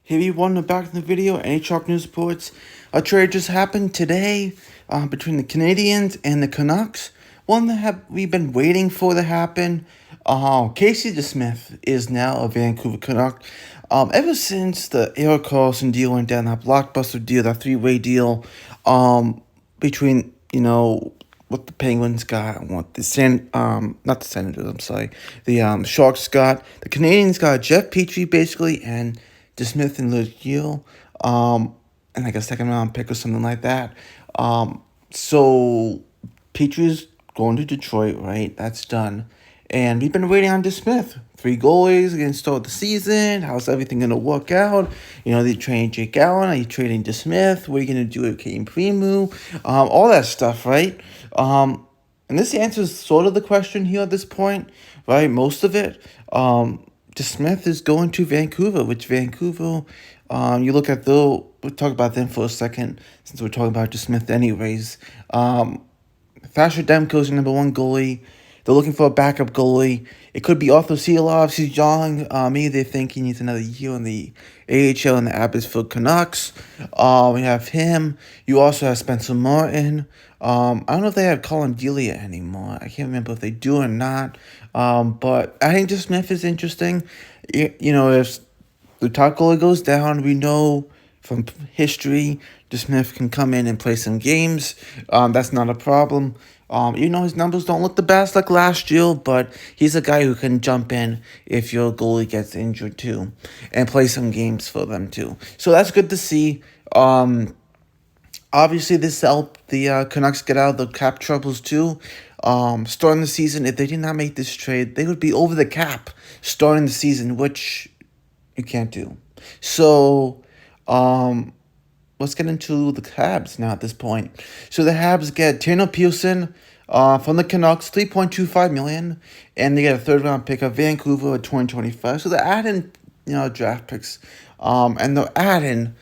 Hey everyone, back in the video. NHL News reports a trade just happened today between the Canadiens and the Canucks. One that we've been waiting for to happen. Casey DeSmith is now a Vancouver Canuck. Ever since the Erik Karlsson deal went down, that blockbuster deal, that three-way deal, between what the Penguins got and what the not the Senators, I'm sorry, the Sharks got. The Canadiens got Jeff Petrie basically and DeSmith and Luke Gill, and like a second round pick or something like that. So Petrie's going to Detroit, right? That's done. And we've been waiting on DeSmith. 3 goalies against start the season. How's everything going to work out? They trading Jake Allen. Are you trading DeSmith? What are you going to do with Kane Premu? All that stuff, right? And this answers sort of the question here at this point, right? Most of it. DeSmith is going to Vancouver, which Vancouver, you look at we'll talk about them for a second, since we're talking about DeSmith anyways. Thatcher Demko's your number 1 goalie. They're looking for a backup goalie. It could be Arthur Sielov. He's young. Maybe they think he needs another year in the AHL and the Abbotsford Canucks. We have him. You also have Spencer Martin. I don't know if they have Colin Delia anymore. I can't remember if they do or not. But I think DeSmith is interesting. If the top goalie goes down, we know from history DeSmith can come in and play some games. That's not a problem. His numbers don't look the best like last year, but he's a guy who can jump in if your goalie gets injured too and play some games for them too. So that's good to see. Obviously, this helped the Canucks get out of the cap troubles too. Starting the season, if they did not make this trade, they would be over the cap starting the season, which you can't do. So, let's get into the Habs now at this point. So the Habs get Tanner Pearson from the Canucks, $3.25 million, and they get a third-round pick of Vancouver at 2025. So they're adding, draft picks, and they're adding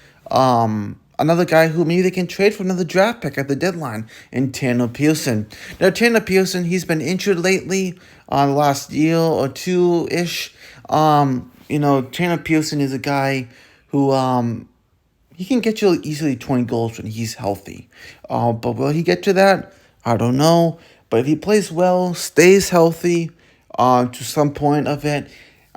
another guy who maybe they can trade for another draft pick at the deadline in Tanner Pearson. Now, Tanner Pearson, he's been injured lately, the last year or two-ish. Tanner Pearson is a guy who he can get you easily 20 goals when he's healthy. But will he get to that? I don't know. But if he plays well, stays healthy to some point of it,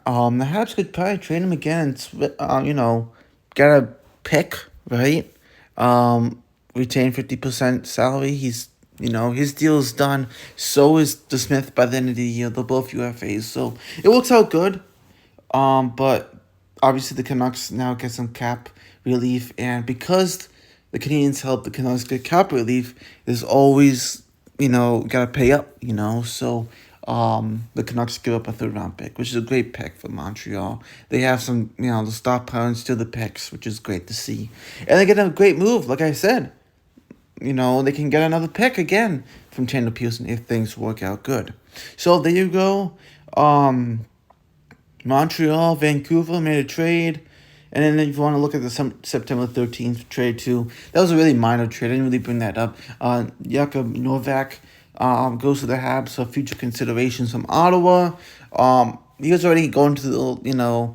the Habs could probably trade him again and, get a pick, right? Retain 50% salary. He's, his deal is done. So is DeSmith by the end of the year. They're both UFAs. So it works out good. But obviously the Canucks now get some cap relief, and because the Canadiens help the Canucks get cap relief, there's always, gotta pay up, so the Canucks give up a third-round pick, which is a great pick for Montreal. They have some, the stockpile and still the picks, which is great to see. And they get a great move, like I said. They can get another pick again from Tanner Pearson if things work out good. So there you go. Montreal, Vancouver made a trade. And then if you want to look at the September 13th trade too, that was a really minor trade. I didn't really bring that up. Jakub Novak goes to the Habs for future considerations from Ottawa. He was already going to the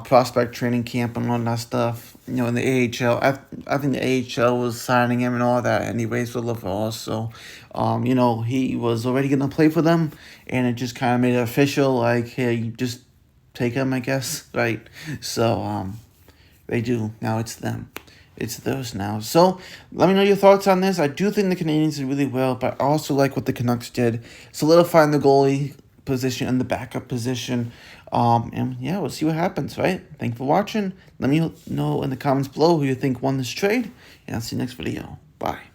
prospect training camp and all that stuff. In the AHL. I think the AHL was signing him and all that anyways for Laval. So, he was already going to play for them, and it just kind of made it official. Like, hey, you just take him, I guess, right? So, they do. Now it's them. It's theirs now. So, let me know your thoughts on this. I do think the Canadiens did really well, but I also like what the Canucks did. Solidifying the goalie position and the backup position. And yeah, we'll see what happens, right? Thanks for watching. Let me know in the comments below who you think won this trade, and I'll see you next video. Bye.